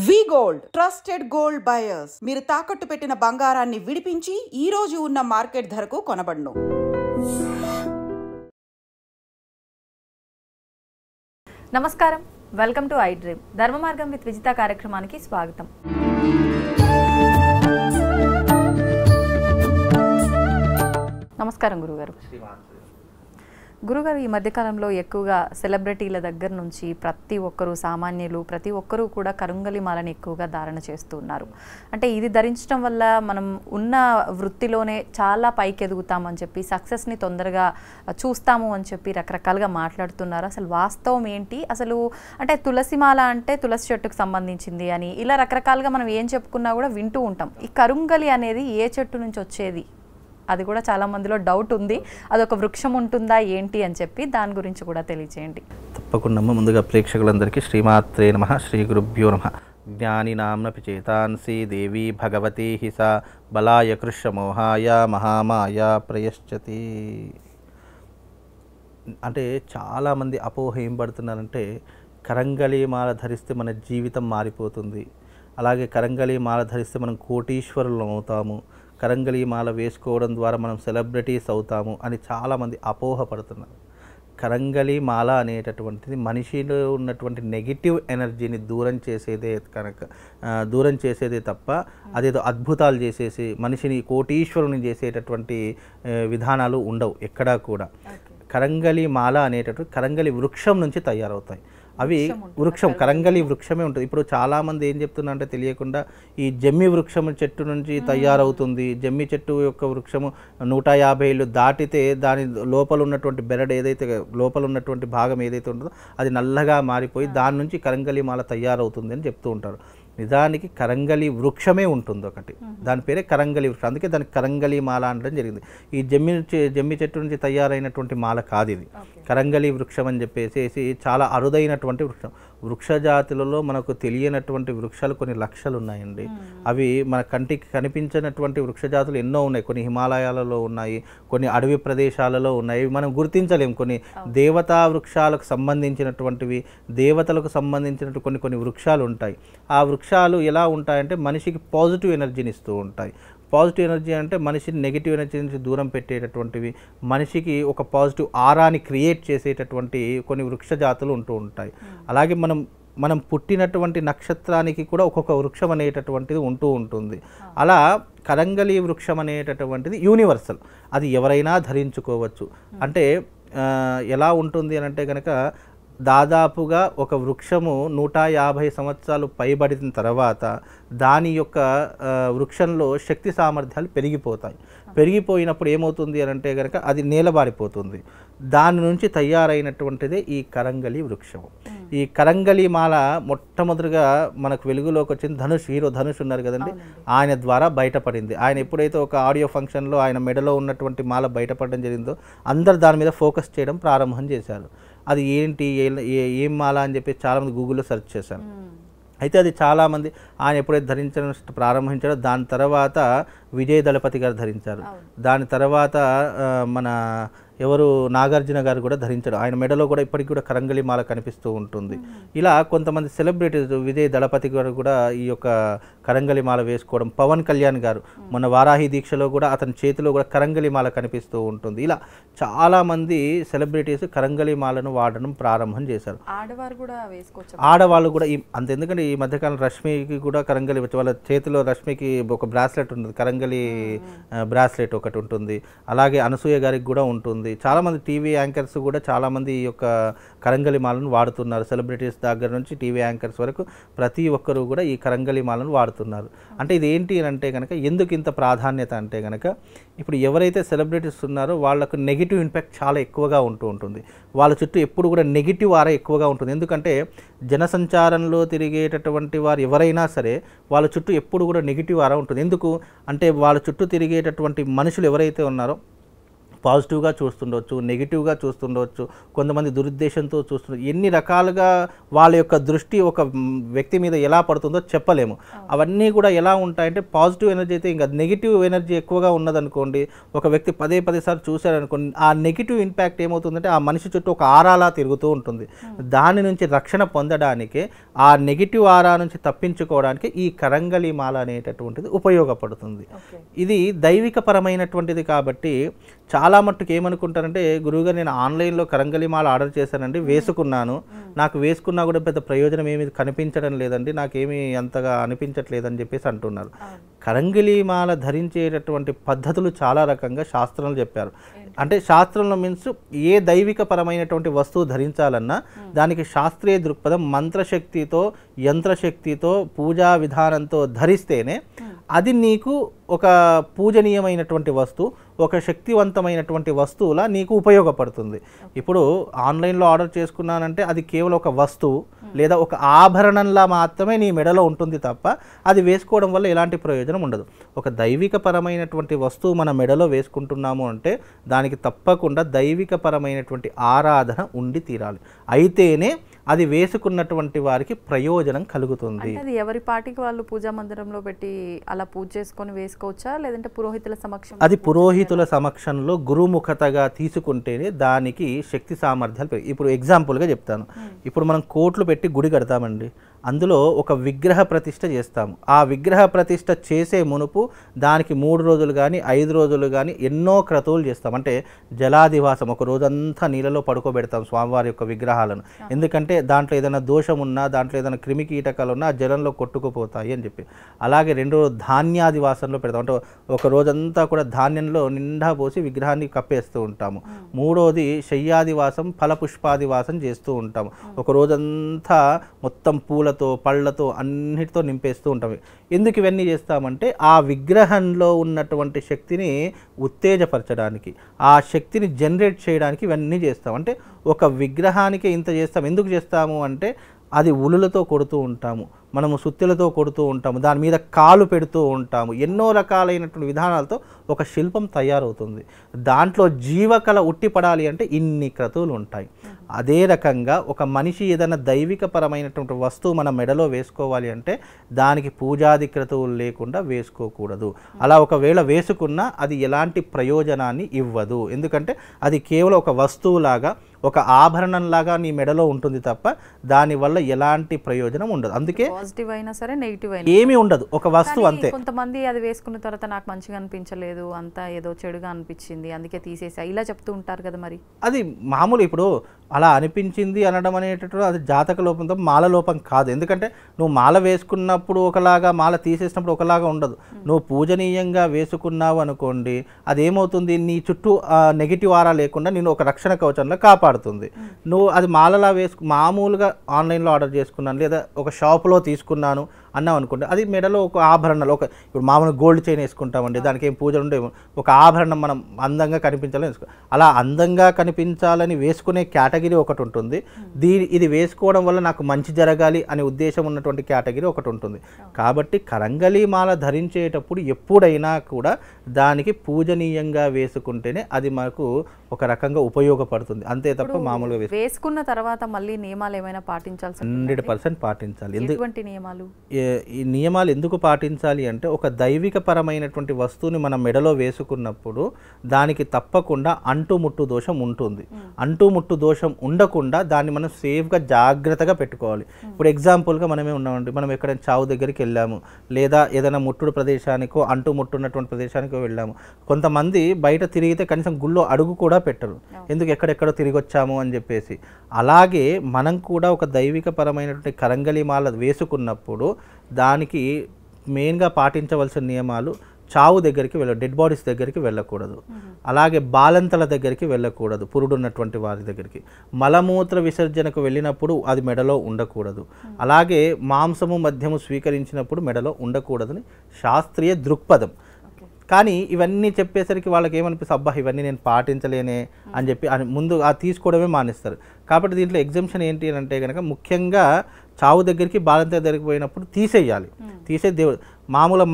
వి gold trusted gold buyers. మీరు తాకట్టు పెట్టిన బంగారాన్ని విడిపించి ఈ రోజు ఉన్న మార్కెట్ ధరకు కొనబడును. నమస్కారం, వెల్కమ్ టు ఐ డ్రీమ్. ధర్మ మార్గం విత్ విజిత కార్యక్రమానికి స్వాగతం. నమస్కారం గురుగారు. గురుగారు, ఈ మధ్యకాలంలో ఎక్కువగా సెలబ్రిటీల దగ్గర నుంచి ప్రతి ఒక్కరూ, సామాన్యులు ప్రతి ఒక్కరూ కూడా కరుంగలి మాలని ఎక్కువగా ధారణ చేస్తూ ఉన్నారు. అంటే ఇది ధరించడం వల్ల మనం ఉన్న వృత్తిలోనే చాలా పైకి ఎదుగుతామని చెప్పి, సక్సెస్ని తొందరగా చూస్తాము అని చెప్పి రకరకాలుగా మాట్లాడుతున్నారు. అసలు వాస్తవం ఏంటి? అసలు అంటే తులసి మాల అంటే తులసి చెట్టుకు సంబంధించింది అని ఇలా రకరకాలుగా మనం ఏం చెప్పుకున్నా కూడా వింటూ ఉంటాం. ఈ కరుంగలి అనేది ఏ చెట్టు నుంచి వచ్చేది? అది కూడా చాలా మందిలో డౌట్ ఉంది. అదొక వృక్షం ఉంటుందా ఏంటి అని చెప్పి దాని గురించి కూడా తెలియజేయండి. తప్పకుండా. ముందుగా ప్రేక్షకులందరికీ శ్రీమాత్రే నమః, శ్రీ గురుభ్యో నమః. జ్ఞాని నామ్నపి చేతాంసి దేవి భగవతి హిస బలాయ కృష్ణమోహాయ మహామాయ ప్రయశ్చతి. అంటే చాలామంది అపోహ ఏం పడుతున్నారంటే కరంగలి మాల ధరిస్తే మన జీవితం మారిపోతుంది, అలాగే కరంగలి మాల ధరిస్తే మనం కోటీశ్వరులు అవుతాము, కరంగలి మాల వేసుకోవడం ద్వారా మనం సెలబ్రిటీస్ అవుతాము అని చాలామంది అపోహపడుతున్నారు. కరంగలి మాల అనేటటువంటిది మనిషిలో ఉన్నటువంటి నెగిటివ్ ఎనర్జీని దూరం చేసేదే తప్ప అదేదో అద్భుతాలు చేసేసి మనిషిని కోటీశ్వరుని చేసేటటువంటి విధానాలు ఉండవు ఎక్కడా కూడా. కరంగలి మాల అనేటటువంటి కరంగలి వృక్షం నుంచి తయారవుతాయి. అవి వృక్షం, కరంగలి వృక్షమే ఉంటుంది. ఇప్పుడు చాలామంది ఏం చెప్తున్నా అంటే తెలియకుండా ఈ జమ్మి వృక్షం చెట్టు నుంచి తయారవుతుంది. జమ్మి చెట్టు యొక్క వృక్షము 150 ఏళ్ళు దాటితే దాని లోపల ఉన్నటువంటి బెరడు ఏదైతే లోపల ఉన్నటువంటి భాగం ఏదైతే ఉంటుందో అది నల్లగా మారిపోయి దాని నుంచి కరంగలి మాల తయారవుతుంది అని చెప్తూ ఉంటారు. నిజానికి కరంగలి వృక్షమే ఉంటుంది ఒకటి, దాని పేరే కరంగలి వృక్షం. అందుకే దానికి కరంగలి మాల అనడం జరిగింది. ఈ జమ్మి చెట్టు నుంచి తయారైనటువంటి మాల కాదు ఇది, కరంగలి వృక్షం అని చెప్పేసి చాలా అరుదైనటువంటి వృక్షం. వృక్ష జాతులలో మనకు తెలియనటువంటి వృక్షాలు కొన్ని లక్షలు ఉన్నాయండి. అవి మన కంటికి కనిపించినటువంటి వృక్ష జాతులు ఎన్నో ఉన్నాయి. కొన్ని హిమాలయాలలో ఉన్నాయి, కొన్ని అడవి ప్రదేశాలలో ఉన్నాయి, మనం గుర్తించలేము. కొన్ని దేవతా వృక్షాలకు సంబంధించినటువంటివి, దేవతలకు సంబంధించినటువంటి కొన్ని వృక్షాలు ఉంటాయి. ఆ వృక్షాలు ఎలా ఉంటాయంటే మనిషికి పాజిటివ్ ఎనర్జీని ఇస్తూ ఉంటాయి. పాజిటివ్ ఎనర్జీ అంటే మనిషిని నెగిటివ్ ఎనర్జీ నుంచి దూరం పెట్టేటటువంటివి, మనిషికి ఒక పాజిటివ్ ఆరాని క్రియేట్ చేసేటటువంటి కొన్ని వృక్ష జాతులు ఉంటూ ఉంటాయి. అలాగే మనం పుట్టినటువంటి నక్షత్రానికి కూడా ఒక్కొక్క వృక్షం అనేటటువంటిది ఉంటూ ఉంటుంది. అలా కరంగలి వృక్షం అనేటటువంటిది యూనివర్సల్, అది ఎవరైనా ధరించుకోవచ్చు. అంటే ఎలా ఉంటుంది అని అంటే కనుక దాదాపుగా ఒక వృక్షము 150 సంవత్సరాలు పైబడిన తర్వాత దాని యొక్క వృక్షంలో శక్తి సామర్థ్యాలు పెరిగిపోతాయి. పెరిగిపోయినప్పుడు ఏమవుతుంది అని అంటే కనుక అది నేలబారిపోతుంది. దాని నుంచి తయారైనటువంటిదే ఈ కరంగలి వృక్షం. ఈ కరంగలి మాల మొట్టమొదటిగా మనకు వెలుగులోకి వచ్చింది హీరో ధనుష్ ఉన్నారు కదండి, ఆయన ద్వారా బయటపడింది. ఆయన ఎప్పుడైతే ఒక ఆడియో ఫంక్షన్లో ఆయన మెడలో ఉన్నటువంటి మాల బయటపడడం జరిగిందో అందరు దాని మీద ఫోకస్ చేయడం ప్రారంభం చేశారు. అది ఏంటి, ఏం మాల అని చెప్పి చాలామంది గూగుల్లో సెర్చ్ చేశారు. అయితే అది చాలామంది ఆయన ఎప్పుడైతే ధరించడం ప్రారంభించారో దాని తర్వాత విజయ్ దళపతి గారు ధరించారు. దాని తర్వాత మన ఎవరు నాగార్జున గారు కూడా ధరించారు. ఆయన మెడలో కూడా ఇప్పటికి కూడా కరంగలి మాల కనిపిస్తూ ఉంటుంది. ఇలా కొంతమంది సెలబ్రిటీస్, విజయ్ దళపతి గారు కూడా ఈ యొక్క కరంగలి మాల వేసుకోవడం, పవన్ కళ్యాణ్ గారు మొన్న వారాహి దీక్షలో కూడా అతని చేతిలో కూడా కరంగలి మాల కనిపిస్తూ ఉంటుంది. ఇలా చాలామంది సెలబ్రిటీస్ కరంగలి మాలను వాడడం ప్రారంభం చేశారు. ఆడవాళ్ళు కూడా ఎందుకంటే ఈ మధ్యకాలం రష్మికి కూడా కరంగలి వచ్చి వాళ్ళ చేతిలో రష్మికి ఒక బ్రాస్లెట్ ఉంటుంది, కరంగలి బ్రాస్లెట్ ఒకటి ఉంటుంది. అలాగే అనసూయ గారికి కూడా ఉంటుంది. చాలామంది టీవీ యాంకర్స్ కూడా చాలామంది ఈ యొక్క కరంగలి మాలను వాడుతున్నారు. సెలబ్రిటీస్ దగ్గర నుంచి టీవీ యాంకర్స్ వరకు ప్రతి ఒక్కరూ కూడా ఈ కరంగలి మాలను వాడుతున్నారు. అంటే ఇది ఏంటి అంటే కనుక ఎందుకు ఇంత ప్రాధాన్యత అంటే కనుక ఇప్పుడు ఎవరైతే సెలబ్రిటీస్ ఉన్నారో వాళ్ళకు నెగిటివ్ ఇంపాక్ట్ చాలా ఎక్కువగా ఉంటుంది. వాళ్ళ చుట్టూ ఎప్పుడు కూడా నెగిటివ్ ఆరా ఎక్కువగా ఉంటుంది. ఎందుకంటే జనసంచారంలో తిరిగేటటువంటి వారు ఎవరైనా సరే వాళ్ళ చుట్టూ ఎప్పుడు కూడా నెగిటివ్ ఆరా ఉంటుంది. ఎందుకు అంటే వాళ్ళ చుట్టూ తిరిగేటటువంటి మనుషులు ఎవరైతే ఉన్నారో పాజిటివ్గా చూస్తుండవచ్చు, నెగిటివ్గా చూస్తుండవచ్చు, కొంతమంది దురుద్దేశంతో చూస్తుండవచ్చు. ఎన్ని రకాలుగా వాళ్ళ యొక్క దృష్టి ఒక వ్యక్తి మీద ఎలా పడుతుందో చెప్పలేము. అవన్నీ కూడా ఎలా ఉంటాయంటే పాజిటివ్ ఎనర్జీ అయితే ఇంకా నెగిటివ్ ఎనర్జీ ఎక్కువగా ఉన్నదనుకోండి, ఒక వ్యక్తి పదే సార్లు చూశారనుకోండి, ఆ నెగిటివ్ ఇంపాక్ట్ ఏమవుతుందంటే ఆ మనిషి చుట్టూ ఒక ఆరాలా తిరుగుతూ ఉంటుంది. దాని నుంచి రక్షణ పొందడానికే, ఆ నెగిటివ్ ఆరా నుంచి తప్పించుకోవడానికి ఈ కరంగలి మాల అనేటటువంటిది ఉపయోగపడుతుంది. ఇది దైవిక పరమైనటువంటిది కాబట్టి చాలా మట్టుకు ఏమనుకుంటారంటే, గురువుగారు నేను ఆన్లైన్లో కరంగలి మాల ఆర్డర్ చేశానండి, వేసుకున్నాను, నాకు వేసుకున్నా కూడా పెద్ద ప్రయోజనం ఏమి కనిపించడం లేదండి, నాకేమీ అంతగా అనిపించట్లేదని చెప్పేసి అంటున్నారు. కరంగలి మాల ధరించేటటువంటి పద్ధతులు చాలా రకంగా శాస్త్రంలో చెప్పారు. అంటే శాస్త్రంలో మీన్స్ ఏ దైవిక పరమైనటువంటి వస్తువు ధరించాలన్నా దానికి శాస్త్రీయ దృక్పథం, మంత్రశక్తితో, యంత్రశక్తితో, పూజా విధానంతో ధరిస్తేనే అది నీకు ఒక పూజనీయమైనటువంటి వస్తువు, ఒక శక్తివంతమైనటువంటి వస్తువులా నీకు ఉపయోగపడుతుంది. ఇప్పుడు ఆన్లైన్లో ఆర్డర్ చేసుకున్నానంటే అది కేవలం ఒక వస్తువు లేదా ఒక ఆభరణంలా మాత్రమే నీ మెడలో ఉంటుంది తప్ప అది వేసుకోవడం వల్ల ఎలాంటి ప్రయోజనం ఉండదు. ఒక దైవిక పరమైనటువంటి వస్తువు మన మెడలో వేసుకుంటున్నాము అంటే దానికి తప్పకుండా దైవిక పరమైనటువంటి ఆరాధన ఉండి తీరాలి. అయితేనే అది వేసుకున్నటువంటి వారికి ప్రయోజనం కలుగుతుంది. అది ఎవరి పాటికి వాళ్ళు పూజా మందిరంలో పెట్టి అలా పూజ చేసుకొని వేసుకోవచ్చా, లేదంటే పురోహితుల సమక్షం? అది పురోహితుల సమక్షంలో గురుముఖతగా తీసుకుంటేనే దానికి శక్తి సామర్థ్యాలు. ఇప్పుడు ఎగ్జాంపుల్గా చెప్తాను. ఇప్పుడు మనం కోట్లు పెట్టి గుడి కడతామండి, అందులో ఒక విగ్రహ ప్రతిష్ఠ చేస్తాము. ఆ విగ్రహ ప్రతిష్ఠ చేసే మునుపు దానికి 3 రోజులు కానీ 5 రోజులు కానీ ఎన్నో క్రతువులు చేస్తాం. అంటే జలాదివాసం, ఒక రోజంతా నీళ్ళలో పడుకోబెడతాం స్వామివారి యొక్క విగ్రహాలను. ఎందుకంటే దాంట్లో ఏదైనా దోషం ఉన్నా, దాంట్లో ఏదైనా క్రిమి కీటకాలు ఉన్నా జలంలో కొట్టుకుపోతాయి అని చెప్పి. అలాగే 2 రోజులు ధాన్యాదివాసంలో పెడతాం. అంటే ఒక రోజంతా కూడా ధాన్యంలో నిండా పోసి విగ్రహాన్ని కప్పేస్తూ ఉంటాము. 3వది శయ్యాదివాసం, ఫలపుష్పాదివాసం చేస్తూ ఉంటాము. ఒక రోజంతా మొత్తం పూలతో, పళ్ళతో, అన్నిటితో నింపేస్తూ ఉంటాము. ఎందుకు ఇవన్నీ చేస్తామంటే ఆ విగ్రహంలో ఉన్నటువంటి శక్తిని ఉత్తేజపరచడానికి, ఆ శక్తిని జనరేట్ చేయడానికి ఇవన్నీ చేస్తాం. అంటే ఒక విగ్రహానికి ఇంత చేస్తాం. ఎందుకు చేస్తాము అంటే అది ఉలులతో కొడుతూ ఉంటాము, మనము సుత్తెలతో కొడుతూ ఉంటాము, దాని మీద కాలు పెడుతూ ఉంటాము. ఎన్నో రకాలైనటువంటి విధానాలతో ఒక శిల్పం తయారవుతుంది. దాంట్లో జీవకళ ఉట్టిపడాలి అంటే ఇన్ని క్రతువులు ఉంటాయి. అదే రకంగా ఒక మనిషి ఏదైనా దైవిక పరమైనటువంటి వస్తువు మన మెడలో వేసుకోవాలి అంటే దానికి పూజాది క్రతువులు లేకుండా వేసుకోకూడదు. అలా ఒకవేళ వేసుకున్నా అది ఎలాంటి ప్రయోజనాన్ని ఇవ్వదు. ఎందుకంటే అది కేవలం ఒక వస్తువులాగా, ఒక ఆభరణంలాగా నీ మెడలో ఉంటుంది తప్ప దానివల్ల ఎలాంటి ప్రయోజనం ఉండదు. అందుకే పాజిటివ్ అయినా సరే నెగిటివ్ అయినా ఏమీ ఉండదు, ఒక వస్తువు అంతే. కొంతమంది అది వేసుకున్న తర్వాత నాకు మంచిగా అనిపించలేదు, అంతా ఏదో చెడుగా అనిపించింది, అందుకే తీసేసా, ఇలా చెప్తూ ఉంటారు కదా. మరి అది మామూలు. ఇప్పుడు అలా అనిపించింది అనడం అనేటప్పుడు అది జాతక లోపంతో, మాల లోపం కాదు. ఎందుకంటే నువ్వు మాల వేసుకున్నప్పుడు ఒకలాగా, మాల తీసేసినప్పుడు ఒకలాగా ఉండదు. నువ్వు పూజనీయంగా వేసుకున్నావు అనుకోండి, అదేమవుతుంది, నీ చుట్టూ నెగిటివ్ ఆరా లేకుండా నేను ఒక రక్షణ కవచంలో కాపాడుతుంది. నువ్వు అది మాలలా మామూలుగా ఆన్లైన్లో ఆర్డర్ చేసుకున్నాను లేదా ఒక షాపులో తీసుకున్నాను అన్నాం అనుకోండి, అది మెడలో ఒక ఆభరణాలు, ఒక ఇప్పుడు మామూలుగా గోల్డ్ చైన్ వేసుకుంటామండి, దానికి ఏం పూజలు ఉండేవి, ఒక ఆభరణం మనం అందంగా కనిపించాలని వేసుకో. అలా అందంగా కనిపించాలని వేసుకునే కేటగిరీ ఒకటి ఉంటుంది. ఇది వేసుకోవడం వల్ల నాకు మంచి జరగాలి అనే ఉద్దేశం ఉన్నటువంటి కేటగిరీ ఒకటి ఉంటుంది. కాబట్టి కరంగలి మాల ధరించేటప్పుడు ఎప్పుడైనా కూడా దానికి పూజనీయంగా వేసుకుంటేనే అది మనకు ఒక రకంగా ఉపయోగపడుతుంది. అంతే తప్ప మామూలుగా వేసుకున్న తర్వాత మళ్ళీ నియమాలు ఏమైనా పాటించాల్సి 100% పాటించాలి. ఎటువంటి నియమాలు? ఈ నియమాలు ఎందుకు పాటించాలి అంటే ఒక దైవిక పరమైనటువంటి వస్తువుని మనం మెడలో వేసుకున్నప్పుడు దానికి తప్పకుండా అంటుముట్టు దోషం ఉంటుంది. అంటుముట్టు దోషం ఉండకుండా దాన్ని మనం సేఫ్గా జాగ్రత్తగా పెట్టుకోవాలి. ఇప్పుడు ఎగ్జాంపుల్గా మనమే ఉన్నామండి, మనం ఎక్కడైనా చావు దగ్గరికి వెళ్ళాము లేదా ఏదైనా ముట్టుడు ప్రదేశానికో అంటుముట్టున్నటువంటి ప్రదేశానికో వెళ్ళాము. కొంతమంది బయట తిరిగితే కనీసం గుళ్ళో అడుగు కూడా పెట్టరు, ఎందుకు ఎక్కడెక్కడో తిరిగి వచ్చాము అని చెప్పేసి. అలాగే మనం కూడా ఒక దైవిక పరమైనటువంటి కరంగలి మాల వేసుకున్నప్పుడు దానికి మెయిన్గా పాటించవలసిన నియమాలు: చావు దగ్గరికి డెడ్ బాడీస్ దగ్గరికి వెళ్ళకూడదు, అలాగే బాలంతల దగ్గరికి వెళ్ళకూడదు, పురుడున్నటువంటి వారి దగ్గరికి, మలమూత్ర విసర్జనకు వెళ్ళినప్పుడు అది మెడలో ఉండకూడదు, అలాగే మాంసము మద్యము స్వీకరించినప్పుడు మెడలో ఉండకూడదని శాస్త్రీయ దృక్పథం. కానీ ఇవన్నీ చెప్పేసరికి వాళ్ళకి ఏమనిపిస్తుంది, అబ్బా ఇవన్నీ నేను పాటించలేనే అని చెప్పి ముందు తీసుకోవడమే మానేస్తారు. కాబట్టి దీంట్లో ఎగ్జంప్షన్ ఏంటి అని అంటే కనుక ముఖ్యంగా చావు దగ్గరికి బాధ దగ్గరికి పోయినప్పుడు తీసేయాలి. దేవుడు మామూలు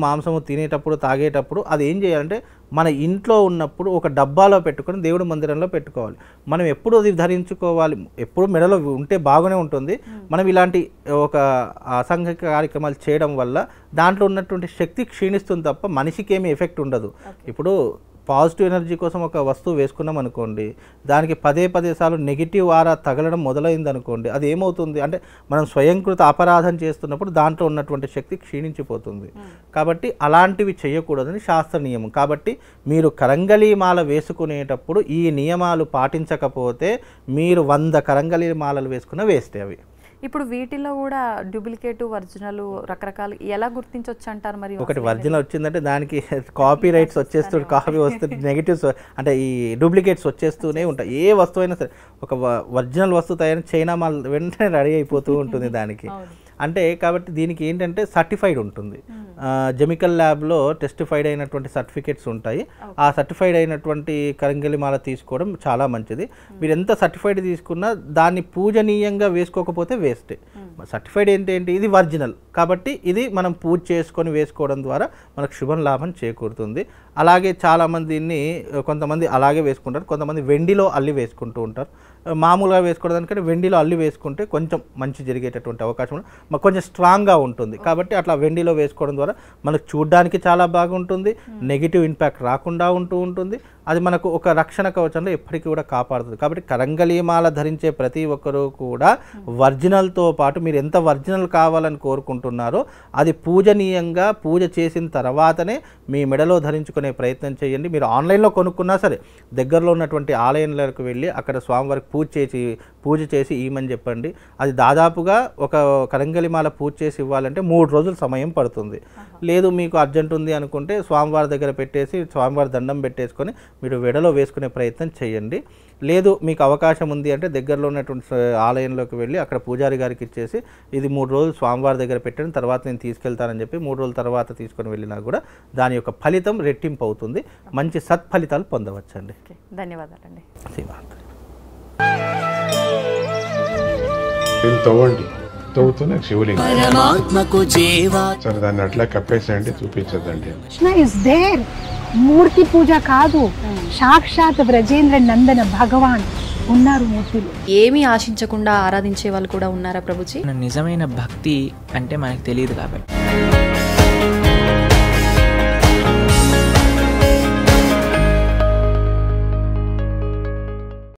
మాంసము తినేటప్పుడు తాగేటప్పుడు అది ఏం చేయాలంటే మన ఇంట్లో ఉన్నప్పుడు ఒక డబ్బాలో పెట్టుకొని దేవుడి మందిరంలో పెట్టుకోవాలి. మనం ఎప్పుడు అది ధరించుకోవాలి, ఎప్పుడు మెడలో ఉంటే బాగానే ఉంటుంది. మనం ఇలాంటి ఒక అసాంఘిక కార్యక్రమాలు చేయడం వల్ల దాంట్లో ఉన్నటువంటి శక్తి క్షీణిస్తుంది తప్ప మనిషికి ఏమీ ఎఫెక్ట్ ఉండదు. ఇప్పుడు పాజిటివ్ ఎనర్జీ కోసం ఒక వస్తువు వేసుకున్నాం అనుకోండి, దానికి పదే సార్లు నెగిటివ్ ఆరా తగలడం మొదలైంది అనుకోండి, అది ఏమవుతుంది అంటే మనం స్వయంకృత అపరాధం చేస్తున్నప్పుడు దాంట్లో ఉన్నటువంటి శక్తి క్షీణించిపోతుంది. కాబట్టి అలాంటివి చేయకూడదని శాస్త్ర నియమం. కాబట్టి మీరు కరంగలి మాల వేసుకునేటప్పుడు ఈ నియమాలు పాటించకపోతే మీరు 100 కరంగలి మాలలు వేసుకున్న వేస్టే అవి. ఇప్పుడు వీటిలో కూడా డూప్లికేట్ ఒరిజినల్ రకరకాలు ఎలా గుర్తించవచ్చు అంటారు? మరి ఒకటి ఒరిజినల్ వచ్చిందంటే దానికి కాపీ రైట్స్ వచ్చేస్తుంది, కాపీ వస్తుంది, నెగిటివ్స్ అంటే ఈ డూప్లికేట్స్ వచ్చేస్తూనే ఉంటాయి. ఏ వస్తువు అయినా సరే ఒక ఒరిజినల్ వస్తువు తయారు చైనా మాల్ వెంటనే రెడీ అయిపోతూ ఉంటుంది దానికి. అంటే కాబట్టి దీనికి ఏంటంటే సర్టిఫైడ్ ఉంటుంది. కెమికల్ ల్యాబ్లో టెస్టిఫైడ్ అయినటువంటి సర్టిఫికేట్స్ ఉంటాయి. ఆ సర్టిఫైడ్ అయినటువంటి కరంగలి మాల తీసుకోవడం చాలా మంచిది. మీరు ఎంత సర్టిఫైడ్ తీసుకున్నా దాన్ని పూజనీయంగా వేసుకోకపోతే వేస్టే. సర్టిఫైడ్ ఏంటి, ఇది ఒరిజినల్ కాబట్టి ఇది మనం పూజ చేసుకొని వేసుకోవడం ద్వారా మనకు శుభం లాభం చేకూరుతుంది. అలాగే చాలామంది దీన్ని కొంతమంది అలాగే వేసుకుంటారు, కొంతమంది వెండిలో అల్లి వేసుకుంటూ ఉంటారు. మామూలుగా వేసుకోవడానికంటే వెండిలో అల్లి వేసుకుంటే కొంచెం మంచి జరిగేటటువంటి అవకాశం కొంచెం స్ట్రాంగ్గా ఉంటుంది. కాబట్టి అట్లా వెండిలో వేసుకోవడం ద్వారా మనకు చూడడానికి చాలా బాగుంటుంది, నెగిటివ్ ఇంపాక్ట్ రాకుండా ఉంటుంది. అది మనకు ఒక రక్షణ కవచంలో ఎప్పటికీ కూడా కాపాడుతుంది. కాబట్టి కరంగలి మాల ధరించే ప్రతి ఒక్కరూ కూడా ఒరిజినల్తో పాటు మీరు ఎంత ఒరిజినల్ కావాలని కోరుకుంటున్నారో అది పూజనీయంగా పూజ చేసిన తర్వాతనే మీ మెడలో ధరించుకునే ప్రయత్నం చేయండి. మీరు ఆన్లైన్లో కొనుక్కున్నా సరే దగ్గరలో ఉన్నటువంటి ఆలయంలోకి వెళ్ళి అక్కడ స్వామివారికి పూజ చేసి ఇవ్వమని చెప్పండి. అది దాదాపుగా ఒక కరంగలి మాల పూజ చేసి ఇవ్వాలంటే 3 రోజులు సమయం పడుతుంది. లేదు మీకు అర్జెంట్ ఉంది అనుకుంటే స్వామివారి దగ్గర పెట్టేసి స్వామివారి దండం పెట్టేసుకొని మీరు వెడలో వేసుకునే ప్రయత్నం చేయండి. లేదు మీకు అవకాశం ఉంది అంటే దగ్గరలో ఉన్నటువంటి ఆలయంలోకి వెళ్ళి అక్కడ పూజారి గారికి ఇచ్చేసి ఇది 3 రోజులు స్వామివారి దగ్గర పెట్టిన తర్వాత నేను తీసుకెళ్తానని చెప్పి 3 రోజుల తర్వాత తీసుకొని వెళ్ళినా కూడా దాని యొక్క ఫలితం రెట్టింపు అవుతుంది. మంచి సత్ఫలితాలు పొందవచ్చండి. ధన్యవాదాలండి. తవ్వుతున్న శివలింగం సరే దాన్ని అట్లా కప్పేసేయండి, చూపించదండి. కృష్ణ ఇస్ దేర్, మూర్తి పూజ కాదు, సాక్షాత్ బ్రజేంద్ర నందన భగవాన్ ఉన్నారు మూర్తిలో. ఏమీ ఆశించకుండా ఆరాధించే వాళ్ళు కూడా ఉన్నారా ప్రభుజీ? నిజమైన భక్తి అంటే మనకు తెలియదు కాబట్టి